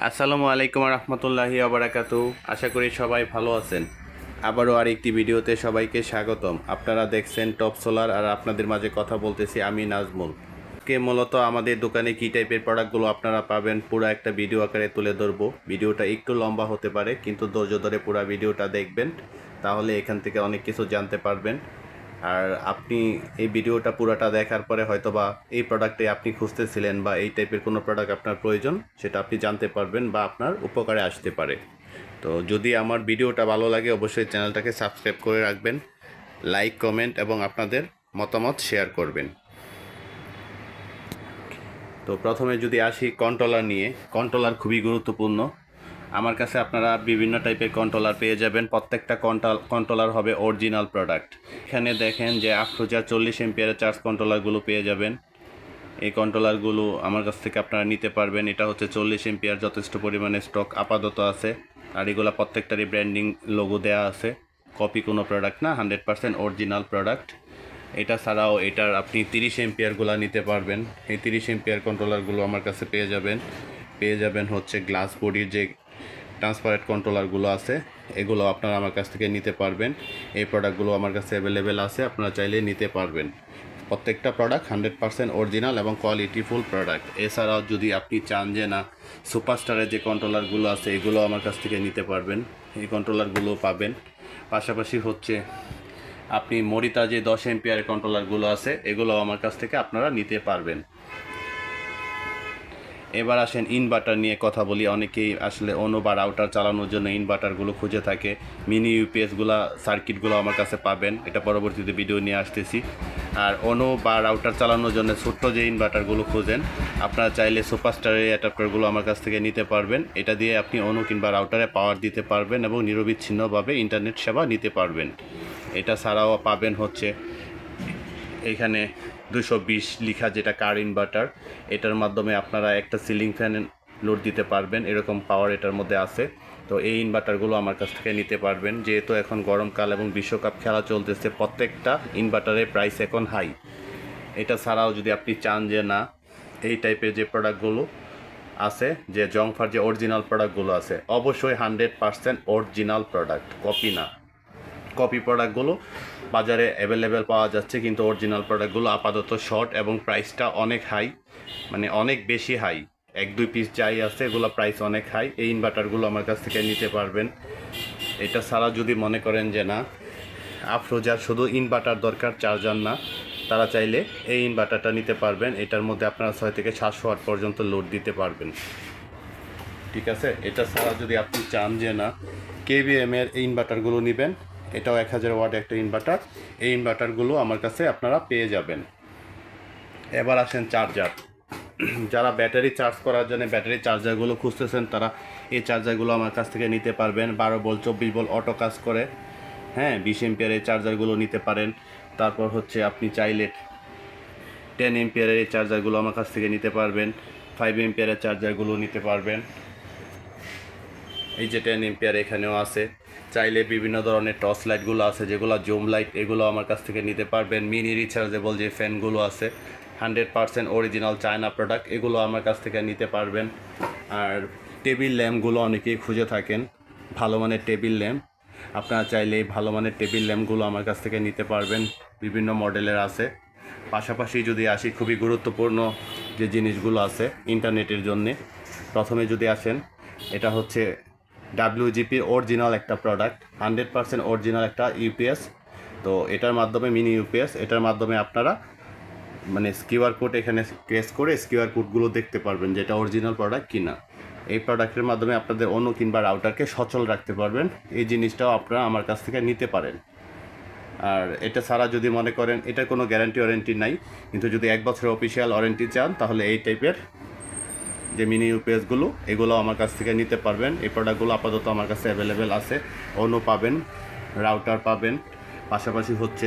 আসসালামু আলাইকুম রহমতুল্লাহি আবরাকাতু। আশা করি সবাই ভালো আছেন। আবারও আরেকটি ভিডিওতে সবাইকে স্বাগতম। আপনারা দেখছেন টপ সোলার, আর আপনাদের মাঝে কথা বলতেছি আমি নাজমুল। মূলত আমাদের দোকানে কী টাইপের প্রোডাক্টগুলো আপনারা পাবেন পুরো একটা ভিডিও আকারে তুলে ধরবো। ভিডিওটা একটু লম্বা হতে পারে, কিন্তু ধৈর্য ধরে পুরো ভিডিওটা দেখবেন, তাহলে এখান থেকে অনেক কিছু জানতে পারবেন। আর আপনি এই ভিডিওটা পুরোটা দেখার পরে হয়তোবা এই প্রোডাক্টে আপনি খুঁজতেছিলেন বা এই টাইপের কোনো প্রোডাক্ট আপনার প্রয়োজন, সেটা আপনি জানতে পারবেন বা আপনার উপকারে আসতে পারে। তো যদি আমার ভিডিওটা ভালো লাগে অবশ্যই চ্যানেলটাকে সাবস্ক্রাইব করে রাখবেন, লাইক কমেন্ট এবং আপনাদের মতামত শেয়ার করবেন। তো প্রথমে যদি আসি কন্ট্রোলার নিয়ে, কন্ট্রোলার খুবই গুরুত্বপূর্ণ। আমার কাছে আপনারা বিভিন্ন টাইপের কন্ট্রোলার পেয়ে যাবেন। প্রত্যেকটা কন্ট্রোলার হবে অরিজিনাল প্রোডাক্ট। এখানে দেখেন যে আফরোজা 40 এমপিয়ারের চার্জ কন্ট্রোলারগুলো পেয়ে যাবেন। এই কন্ট্রোলারগুলো আমার কাছ থেকে আপনারা নিতে পারবেন। এটা হচ্ছে 40 এমপিয়ার, যথেষ্ট পরিমাণে স্টক আপাতত আছে। আর এগুলো প্রত্যেকটারই ব্র্যান্ডিং লোগো দেওয়া আছে, কপি কোনো প্রোডাক্ট না, 100% অরিজিনাল প্রোডাক্ট। এটা ছাড়াও এটার আপনি 30 এমপিয়ারগুলো নিতে পারবেন। এই 30 এমপিয়ার কন্ট্রোলারগুলো আমার কাছে পেয়ে যাবেন হচ্ছে গ্লাস বডির যে ট্রান্সপারেন্ট কন্ট্রোলারগুলো আছে, এগুলো আপনারা আমার কাছ থেকে নিতে পারবেন। এই প্রোডাক্টগুলো আমার কাছে অ্যাভেলেবেল আছে, আপনারা চাইলে নিতে পারবেন। প্রত্যেকটা প্রোডাক্ট 100% অরিজিনাল এবং কোয়ালিটিফুল প্রোডাক্ট। এছাড়াও যদি আপনি চান যে না, সুপারস্টারের যে কন্ট্রোলারগুলো আছে এগুলো আমার কাছ থেকে নিতে পারবেন, এই কন্ট্রোলারগুলো পাবেন। পাশাপাশি হচ্ছে আপনি মরিতা যে 10 এমপিয়ারের কন্ট্রোলারগুলো আছে এগুলো আমার কাছ থেকে আপনারা নিতে পারবেন। এবার আসেন ইনভার্টার নিয়ে কথা বলি। অনেকেই আসলে অন্য বা রাউটার চালানোর জন্য ইনভার্টারগুলো খুঁজে থাকে। মিনি ইউপিএসগুলো সার্কিটগুলো আমার কাছে পাবেন, এটা পরবর্তীতে ভিডিও নিয়ে আসতেছি। আর অনো বা রাউটার চালানোর জন্য ছোট্ট যে ইনভার্টারগুলো খুঁজেন, আপনারা চাইলে সুপারস্টারের অ্যাডাপ্টারগুলো আমার কাছ থেকে নিতে পারবেন। এটা দিয়ে আপনি অনো কিংবা রাউটারে পাওয়ার দিতে পারবেন এবং নিরবিচ্ছিন্নভাবে ইন্টারনেট সেবা নিতে পারবেন। এটা ছাড়াও পাবেন হচ্ছে এখানে 220 লিখা যেটা কার ইনভার্টার, এটার মাধ্যমে আপনারা একটা সিলিং ফ্যান লোড দিতে পারবেন, এরকম পাওয়ার এটার মধ্যে আছে। তো এই ইনভার্টারগুলো আমার কাছ থেকে নিতে পারবেন। যেহেতু এখন গরমকাল এবং বিশ্বকাপ খেলা চলতেছে, প্রত্যেকটা ইনভার্টারের প্রাইস এখন হাই। এটা ছাড়াও যদি আপনি চান যে না, এই টাইপের যে প্রোডাক্টগুলো আছে, যে জংফার যে অরিজিনাল প্রোডাক্টগুলো আছে, অবশ্যই 100% অরিজিনাল প্রোডাক্ট, কপি না। কপি প্রোডাক্টগুলো বাজারে অ্যাভেলেবেল পাওয়া যাচ্ছে, কিন্তু অরিজিনাল প্রোডাক্টগুলো আপাতত শর্ট এবং প্রাইসটা অনেক হাই, মানে অনেক বেশি হাই। 1-2 পিস যাই আছে এগুলো প্রাইস অনেক হাই। এই ইনভার্টারগুলো আমার কাছ থেকে নিতে পারবেন। এটা ছাড়া যদি মনে করেন যে না, আফরোজার শুধু ইনভার্টার দরকার, চার্জার না, তারা চাইলে এই ইনভার্টারটা নিতে পারবেন। এটার মধ্যে আপনারা 6 থেকে 700 ওয়াট পর্যন্ত লোড দিতে পারবেন। ঠিক আছে। এটা ছাড়া যদি আপনি চান যে না, কেভিএম এর এই ইনভার্টারগুলো নেবেন, এটাও 1000 ওয়াট একটা ইনভার্টার। এই ইনভার্টারগুলো আমার কাছে আপনারা পেয়ে যাবেন। এবার আসেন চার্জার। যারা ব্যাটারি চার্জ করার জন্য ব্যাটারি চার্জারগুলো খুঁজতেছেন, তারা এই চার্জারগুলো আমার কাছ থেকে নিতে পারবেন। 12 ভোল্ট 24 ভোল্ট অটো কাজ করে, হ্যাঁ, 20 এমপিয়ার এই চার্জারগুলো নিতে পারেন। তারপর হচ্ছে আপনি চাইলে 10 এমপিয়ারের এই চার্জারগুলো আমার কাছ থেকে নিতে পারবেন। 5 এমপিয়ারের চার্জারগুলো নিতে পারবেন। এই যে 10 এমপিয়ার এখানেও আছে। চাইলে বিভিন্ন ধরনের টর্চ লাইটগুলো আছে যেগুলো জুম লাইট, এগুলো আমার কাছ থেকে নিতে পারবেন। মিনি রিচার্জেবল যে ফ্যানগুলো আছে, 100% অরিজিনাল চায়না প্রোডাক্ট, এগুলো আমার কাছ থেকে নিতে পারবেন। আর টেবিল ল্যাম্পগুলো অনেকেই খুঁজে থাকেন, ভালো মানের টেবিল ল্যাম্প, আপনারা চাইলে এই ভালো মানের টেবিল ল্যাম্পগুলো আমার কাছ থেকে নিতে পারবেন, বিভিন্ন মডেলের আছে। পাশাপাশি যদি আসি খুবই গুরুত্বপূর্ণ যে জিনিসগুলো আছে ইন্টারনেটের জন্যে, প্রথমে যদি আসেন, এটা হচ্ছে ডাব্লিউজিপির অরিজিনাল একটা প্রোডাক্ট, 100% অরিজিনাল একটা ইউপিএস। তো এটার মাধ্যমে মিনি ইউপিএস, এটার মাধ্যমে আপনারা মানে কিউআর কোড এখানে ক্রেস করে কিউআর কোডগুলো দেখতে পারবেন যে এটা অরিজিনাল প্রোডাক্ট কিনা। এই প্রোডাক্টের মাধ্যমে আপনাদের অন্য কিংবা রাউটারকে সচল রাখতে পারবেন। এই জিনিসটাও আপনারা আমার কাছ থেকে নিতে পারেন। আর এটা ছাড়া যদি মনে করেন এটার কোনো গ্যারান্টি ওয়ারেন্টি নাই, কিন্তু যদি 1 বছরের অফিসিয়াল ওয়ারেন্টি চান, তাহলে এই টাইপের যে মিনি ইউপিএসগুলো এগুলো আমার কাছ থেকে নিতে পারবেন। এই প্রোডাক্টগুলো আপাতত আমার কাছে অ্যাভেলেবেল আছে। অন্য পাবেন, রাউটার পাবেন। পাশাপাশি হচ্ছে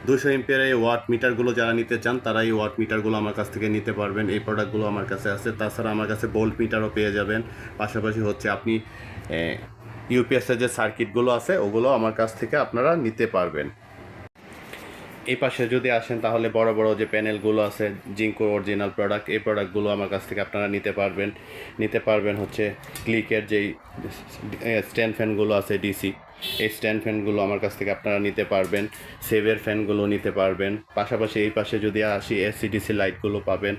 200 এমপিয়ারের এই ওয়াট মিটারগুলো যারা নিতে চান, তারা এই ওয়াট মিটারগুলো আমার কাছ থেকে নিতে পারবেন। এই প্রোডাক্টগুলো আমার কাছে আছে। তাছাড়া আমার কাছে বোল্ট মিটারও পেয়ে যাবেন। পাশাপাশি হচ্ছে আপনি ইউপিএসের যে সার্কিটগুলো আছে ওগুলো আমার কাছ থেকে আপনারা নিতে পারবেন। এই পাশে যদি আসেন তাহলে বড় বড় যে প্যানেলগুলো আছে জিঙ্কো অরিজিনাল প্রোডাক্ট, এই প্রোডাক্টগুলো আমার কাছ থেকে আপনারা নিতে পারবেন হচ্ছে ক্লিকের যেই স্ট্যান্ড ফ্যানগুলো আছে ডিসি, এই স্ট্যান্ড ফ্যানগুলো আমার কাছ থেকে আপনারা নিতে পারবেন, সেভের ফ্যানগুলো নিতে পারবেন। পাশাপাশি এই পাশে যদি আসি এসিডিসি লাইটগুলো পাবেন,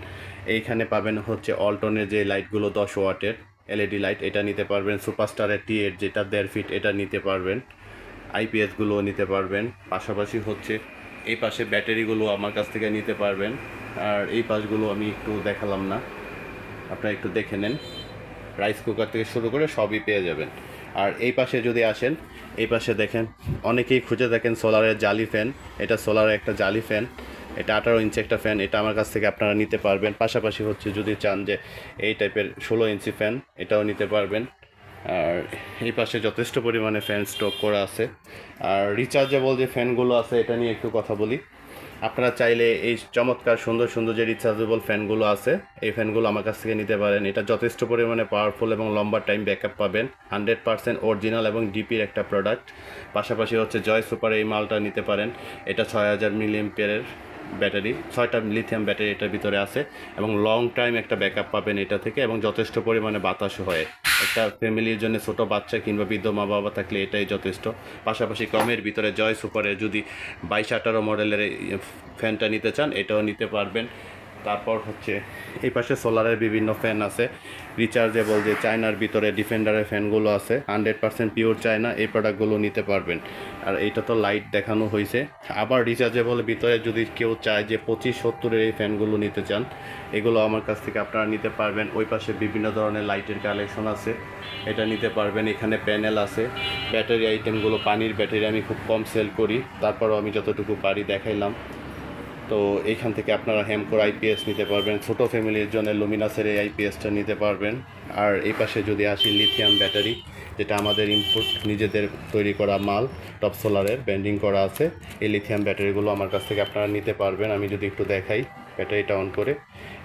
এইখানে পাবেন হচ্ছে অল্টনের যে লাইটগুলো 10 ওয়াটের এলইডি লাইট, এটা নিতে পারবেন। সুপারস্টারের T8 যেটা 1.5 ফিট, এটা নিতে পারবেন। আইপিএসগুলোও নিতে পারবেন। পাশাপাশি হচ্ছে এই পাশে ব্যাটারিগুলো আমার কাছ থেকে নিতে পারবেন। আর এই পাশগুলো আমি একটু দেখালাম না, আপনারা একটু দেখে নেন। রাইস কুকার থেকে শুরু করে সবই পেয়ে যাবেন। আর এই পাশে যদি আসেন, এই পাশে দেখেন অনেকেই খুঁজে দেখেন সোলারের জালি ফ্যান, এটা সোলারের একটা জালি ফ্যান, এটা 18 ইঞ্চি একটা ফ্যান, এটা আমার কাছ থেকে আপনারা নিতে পারবেন। পাশাপাশি হচ্ছে যদি চান যে এই টাইপের 16 ইঞ্চি ফ্যান, এটাও নিতে পারবেন। আর এই পাশে যথেষ্ট পরিমাণে ফ্যান স্টক করা আছে। আর রিচার্জেবল যে ফ্যানগুলো আছে এটা নিয়ে একটু কথা বলি। আপনারা চাইলে এই চমৎকার সুন্দর সুন্দর যে রিচার্জেবল ফ্যানগুলো আছে, এই ফ্যানগুলো আমার কাছ থেকে নিতে পারেন। এটা যথেষ্ট পরিমাণে পাওয়ারফুল এবং লম্বা টাইম ব্যাকআপ পাবেন। 100% অরিজিনাল এবং ডিপির একটা প্রোডাক্ট। পাশাপাশি হচ্ছে জয় সুপার এই মালটা নিতে পারেন। এটা 6000 মিলিঅ্যাম্পিয়ারের ব্যাটারি, 6টা লিথিয়াম ব্যাটারি এটার ভিতরে আছে এবং লং টাইম একটা ব্যাকআপ পাবেন এটা থেকে, এবং যথেষ্ট পরিমাণে বাতাসও হয়। একটা ফ্যামিলির জন্য ছোটো বাচ্চা কিংবা বৃদ্ধ মা বাবা থাকলে এটাই যথেষ্ট। পাশাপাশি কমের ভিতরে জয় সুপারে যদি 22-18 মডেলের ফ্যানটা নিতে চান, এটাও নিতে পারবেন। তারপর হচ্ছে এই পাশে সোলারের বিভিন্ন ফ্যান আছে, রিচার্জেবল যে চায়নার ভিতরে ডিফেন্ডারের ফ্যানগুলো আছে 100% পিওর চায়না, এই প্রোডাক্টগুলো নিতে পারবেন। আর এইটা তো লাইট দেখানো হয়েছে। আবার রিচার্জেবল ভিতরে যদি কেউ চায় যে 2570-এর এই ফ্যানগুলো নিতে চান, এগুলো আমার কাছ থেকে আপনারা নিতে পারবেন। ওই পাশে বিভিন্ন ধরনের লাইটের কালেকশন আছে, এটা নিতে পারবেন। এখানে প্যানেল আছে, ব্যাটারি আইটেমগুলো, পানির ব্যাটারি আমি খুব কম সেল করি, তারপরও আমি যতটুকু পারি দেখাইলাম। তো এইখান থেকে আপনারা হেমকোর আইপিএস নিতে পারবেন, ছোটো ফ্যামিলির জন্য লুমিনাসের এই আইপিএসটা নিতে পারবেন। আর এই পাশে যদি আসি লিথিয়াম ব্যাটারি, যেটা আমাদের ইনপুট নিজেদের তৈরি করা মাল, টপ সোলারের ব্যান্ডিং করা আছে, এই লিথিয়াম ব্যাটারিগুলো আমার কাছ থেকে আপনারা নিতে পারবেন। আমি যদি একটু দেখাই ব্যাটারিটা অন করে,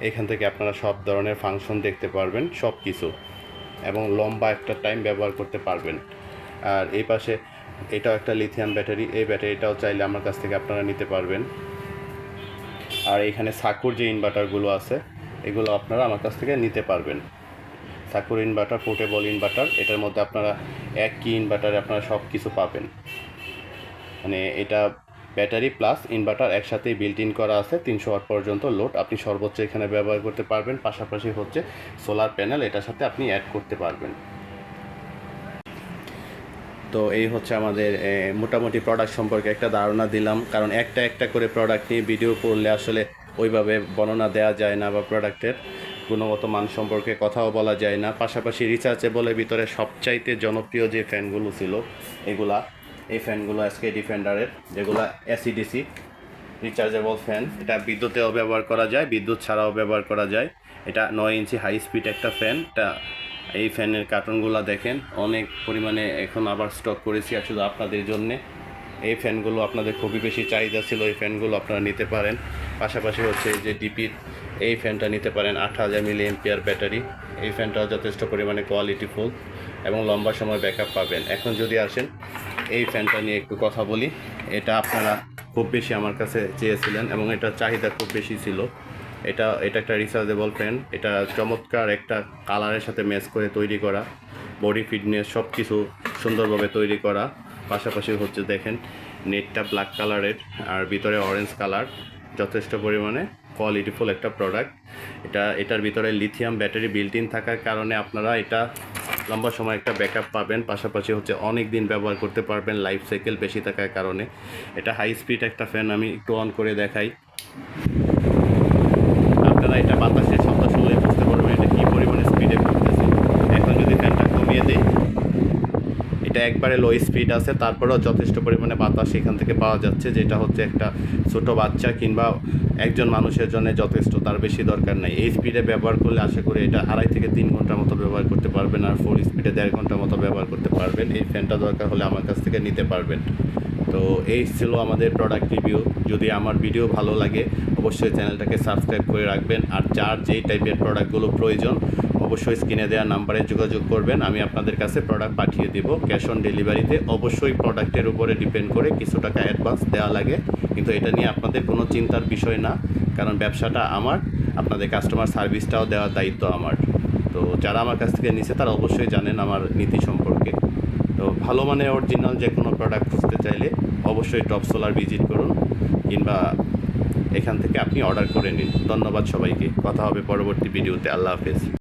এখান থেকে আপনারা সব ধরনের ফাংশন দেখতে পারবেন, সব কিছু, এবং লম্বা একটা টাইম ব্যবহার করতে পারবেন। আর এই পাশে এটাও একটা লিথিয়াম ব্যাটারি, এই ব্যাটারিটাও চাইলে আমার কাছ থেকে আপনারা নিতে পারবেন। আর এখানে সাকুর যে ইনভার্টারগুলো আছে, এগুলো আপনারা আমার কাছ থেকে নিতে পারবেন। সাকুর ইনভার্টার, পোর্টেবল ইনভার্টার, এটার মধ্যে আপনারা এক কি ইনভার্টারে আপনারা সব কিছু পাবেন। মানে এটা ব্যাটারি প্লাস ইনভার্টার একসাথেই বিল্ট ইন করা আছে, 300 ওয়াট পর্যন্ত লোড আপনি সর্বোচ্চ এখানে ব্যবহার করতে পারবেন। পাশাপাশি হচ্ছে সোলার প্যানেল এটার সাথে আপনি অ্যাড করতে পারবেন। তো এই হচ্ছে আমাদের মোটামুটি প্রোডাক্ট সম্পর্কে একটা ধারণা দিলাম, কারণ একটা একটা করে প্রোডাক্ট নিয়ে ভিডিও করলে আসলে ওইভাবে বর্ণনা দেওয়া যায় না, বা প্রোডাক্টের গুণগত মান সম্পর্কে কথাও বলা যায় না। পাশাপাশি রিচার্জেবলের ভিতরে সবচাইতে জনপ্রিয় যে ফ্যানগুলো ছিল এই ফ্যানগুলো আজকে ডিফেন্ডারের, যেগুলো এসিডিসি রিচার্জেবল ফ্যান। এটা বিদ্যুতেও ব্যবহার করা যায়, বিদ্যুৎ ছাড়াও ব্যবহার করা যায়। এটা 9 ইঞ্চি হাই স্পিড একটা ফ্যান। এটা এই ফ্যানের কার্টুনগুলো দেখেন, অনেক পরিমাণে এখন আবার স্টক করেছি আর শুধু আপনাদের জন্যে। এই ফ্যানগুলো আপনাদের খুবই বেশি চাহিদা ছিল, এই ফ্যানগুলো আপনারা নিতে পারেন। পাশাপাশি হচ্ছে যে ডিপির এই ফ্যানটা নিতে পারেন, 8000 মিলিঅ্যাম্পিয়ার ব্যাটারি। এই ফ্যানটাও যথেষ্ট পরিমাণে কোয়ালিটিফুল এবং লম্বা সময় ব্যাকআপ পাবেন। এখন যদি আসেন এই ফ্যানটা নিয়ে একটু কথা বলি। এটা আপনারা খুব বেশি আমার কাছে চেয়েছিলেন এবং এটার চাহিদা খুব বেশি ছিল। এটা একটা রিচার্জেবল ফ্যান। এটা চমৎকার একটা কালারের সাথে ম্যাচ করে তৈরি করা, বডি ফিটনেস সব কিছু সুন্দরভাবে তৈরি করা। পাশাপাশি হচ্ছে দেখেন নেটটা ব্ল্যাক কালারের আর ভিতরে অরেঞ্জ কালার, যথেষ্ট পরিমাণে কোয়ালিটিফুল একটা প্রোডাক্ট। এটার ভিতরে লিথিয়াম ব্যাটারি বিল্ট ইন থাকার কারণে আপনারা এটা লম্বা সময় একটা ব্যাকআপ পাবেন। পাশাপাশি হচ্ছে অনেক দিন ব্যবহার করতে পারবেন, লাইফ সাইকেল বেশি থাকার কারণে। এটা হাই স্পিড একটা ফ্যান, আমি একটু অন করে দেখাই, আপনারা এটা বাতাসের শব্দ শুনলে বুঝতে পারবেন এটা কী পরিমাণে স্পিডে ঘুরতেছে। এখন যদি ফ্যানটা কমিয়ে দিই, এটা একবারে লো স্পিড আছে, তারপরেও যথেষ্ট পরিমাণে বাতাস এখান থেকে পাওয়া যাচ্ছে, যেটা হচ্ছে একটা ছোট বাচ্চা কিংবা একজন মানুষের জন্য যথেষ্ট, তার বেশি দরকার নাই। এই স্পিডে ব্যবহার করলে আশা করি এটা 2.5 থেকে 3 ঘন্টার মতো ব্যবহার করতে পারবেন, আর ফুল স্পিডে 1.5 ঘন্টার মতো ব্যবহার করতে পারবেন। এই ফ্যানটা দরকার হলে আমার কাছ থেকে নিতে পারবেন। তো এই ছিল আমাদের প্রোডাক্ট রিভিউ। যদি আমার ভিডিও ভালো লাগে অবশ্যই চ্যানেলটাকে সাবস্ক্রাইব করে রাখবেন, আর যার যেই টাইপের প্রোডাক্টগুলো প্রয়োজন অবশ্যই স্ক্রিনে দেওয়া নাম্বারে যোগাযোগ করবেন, আমি আপনাদের কাছে প্রোডাক্ট পাঠিয়ে দেব। ক্যাশ অন ডেলিভারিতে অবশ্যই প্রোডাক্টের উপরে ডিপেন্ড করে কিছু টাকা অ্যাডভান্স দেওয়া লাগে, কিন্তু এটা নিয়ে আপনাদের কোনো চিন্তার বিষয় না, কারণ ব্যবসাটা আমার, আপনাদের কাস্টমার সার্ভিসটাও দেওয়ার দায়িত্ব আমার। তো যারা আমার কাছ থেকে নিছে তারা অবশ্যই জানেন আমার নীতি সম্পর্কে। তো ভালো মানের অরিজিনাল যে কোনো প্রোডাক্ট খুঁজতে চাইলে অবশ্যই টপ সোলার ভিজিট করুন, কিংবা এখান থেকে আপনি অর্ডার করে নিন। ধন্যবাদ সবাইকে, কথা হবে পরবর্তী ভিডিওতে। আল্লাহ হাফেজ।